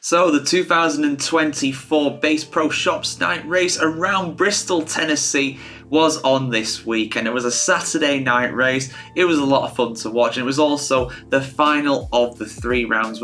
So the 2024 Base Pro Shops Night race around Bristol, Tennessee was on this week, and it was a Saturday night race. It was a lot of fun to watch, and it was also the final of the three races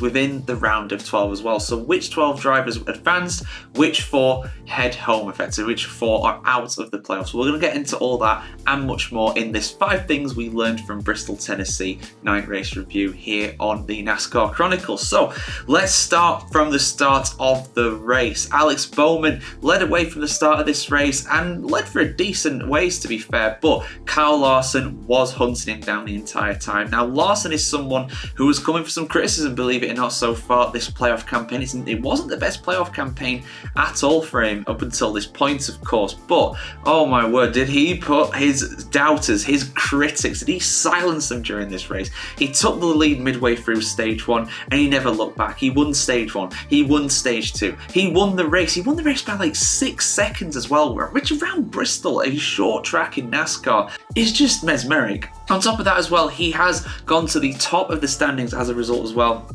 within the round of 12 as well. So which 12 drivers advanced, which 4 head home effectively, which 4 are out of the playoffs. We're going to get into all that and much more in this 5 things we learned from Bristol, Tennessee night race review here on the NASCAR Chronicles. So let's start from the start of the race. Alex Bowman led away from the start of this race and led for a decent ways, to be fair, but Kyle Larson was hunting him down the entire time. Now Larson is someone who was coming for some criticism, believe it or not, so far this playoff campaign. It wasn't the best playoff campaign at all for him up until this point, of course, but oh my word, did he put his doubters, his critics, did he silence them during this race? He took the lead midway through stage 1 and he never looked back. He won stage 1, he won stage 2, he won the race by like 6 seconds as well, which around Bristol, a short track in NASCAR, is just mesmeric. On top of that as well, he has gone to the top of the standings as a result as well,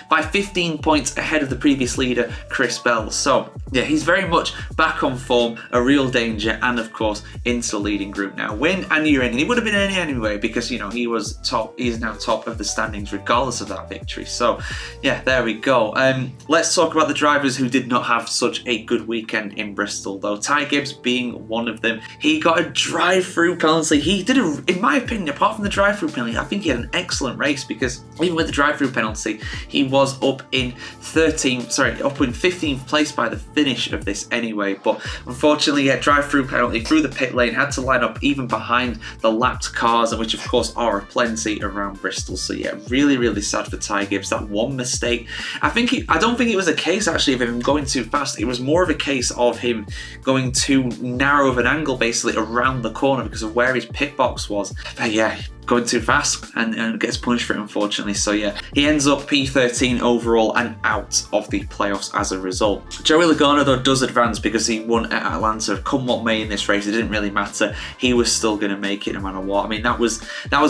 by 15 points ahead of the previous leader, Chris Bell. So yeah, he's very much back on form, a real danger, and of course into the leading group now. Win and you're in, and he would have been in anyway because, you know, he was top. He's now top of the standings regardless of that victory. So yeah, there we go. Let's talk about the drivers who did not have such a good weekend in Bristol though. Ty Gibbs being one of them. He got a drive-through penalty. He did in my opinion, apart from the drive-through penalty, I think he had an excellent race because even with the drive-through penalty, he was up in 15th place by the finish of this anyway. But unfortunately, yeah, drive-through penalty through the pit lane, had to line up even behind the lapped cars, which of course are plenty around Bristol. So yeah, really, really sad for Ty Gibbs. That one mistake. I don't think it was a case actually of him going too fast. It was more of a case of him going too narrow of an angle basically around the corner because of where his pit box was. But yeah, going too fast and gets punished for it, unfortunately. So yeah, he ends up P13 overall and out of the playoffs as a result. Joey Logano though does advance because he won at Atlanta. Come what may in this race, it didn't really matter. He was still going to make it no matter what. I mean, that was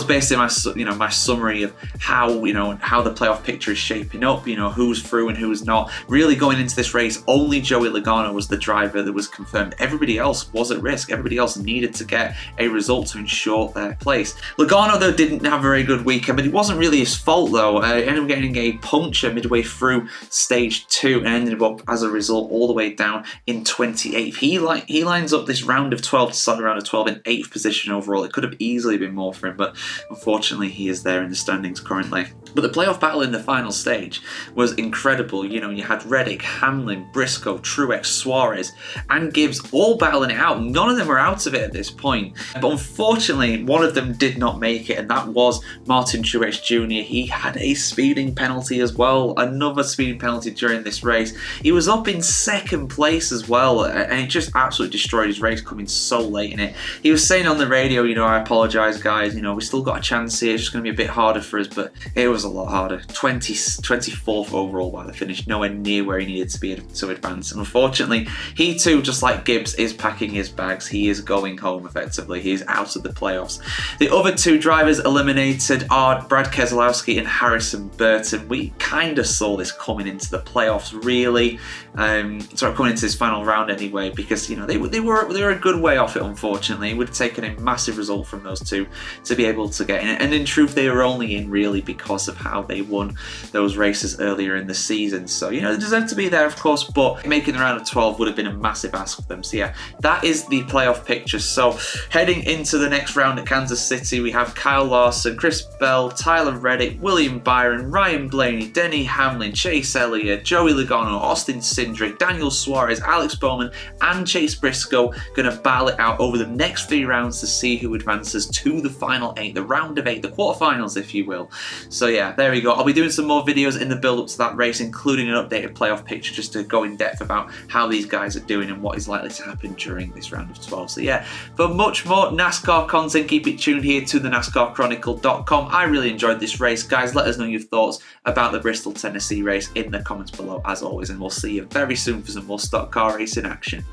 basically my summary of how the playoff picture is shaping up. You know, who's through and who's not. Really going into this race, only Joey Logano was the driver that was confirmed. Everybody else was at risk. Everybody else needed to get a result to ensure their place. Logano though didn't have a very good weekend, but it wasn't really his fault though. He ended up getting a puncture midway through stage 2 and ended up as a result all the way down in 28th. He lines up this round of 12 to start the round of 12 in 8th position overall. It could have easily been more for him, but unfortunately he is there in the standings currently. But the playoff battle in the final stage was incredible. You know, you had Reddick, Hamlin, Briscoe, Truex, Suarez, and Gibbs all battling it out. None of them were out of it at this point. But unfortunately, one of them did not make it, and that was Martin Truex Jr. He had a speeding penalty as well. Another speeding penalty during this race. He was up in 2nd place as well, and it just absolutely destroyed his race coming so late in it. He was saying on the radio, you know, I apologise guys, you know, we still got a chance here. It's just going to be a bit harder for us, but it was a lot harder. 24th overall by the finish, nowhere near where he needed to be to advance. And unfortunately, he too, just like Gibbs, is packing his bags. He is going home effectively. He is out of the playoffs. The other 2 drivers eliminated are Brad Keselowski and Harrison Burton. We kind of saw this coming into the playoffs, really. Coming into this final round anyway, because you know they were a good way off it. Unfortunately, it would have taken a massive result from those 2 to be able to get in. And in truth, they were only in really because of how they won those races earlier in the season. So you know they deserve to be there, of course, but making the round of 12 would have been a massive ask for them. So yeah, that is the playoff picture. So heading into the next round at Kansas City, we have Kyle Larson, Chris Bell, Tyler Reddick, William Byron, Ryan Blaney, Denny Hamlin, Chase Elliott, Joey Logano, Austin Cindric, Daniel Suarez, Alex Bowman, and Chase Briscoe going to battle it out over the next 3 rounds to see who advances to the final 8, the round of 8, the quarterfinals, if you will. So yeah, there we go. I'll be doing some more videos in the build up to that race, including an updated playoff picture, just to go in depth about how these guys are doing and what is likely to happen during this round of 12. So yeah, for much more NASCAR content, keep it tuned here to the NASCARchronicle.com. I really enjoyed this race. Guys, let us know your thoughts about the Bristol, Tennessee race in the comments below as always, and we'll see you very soon for some more stock car racing action.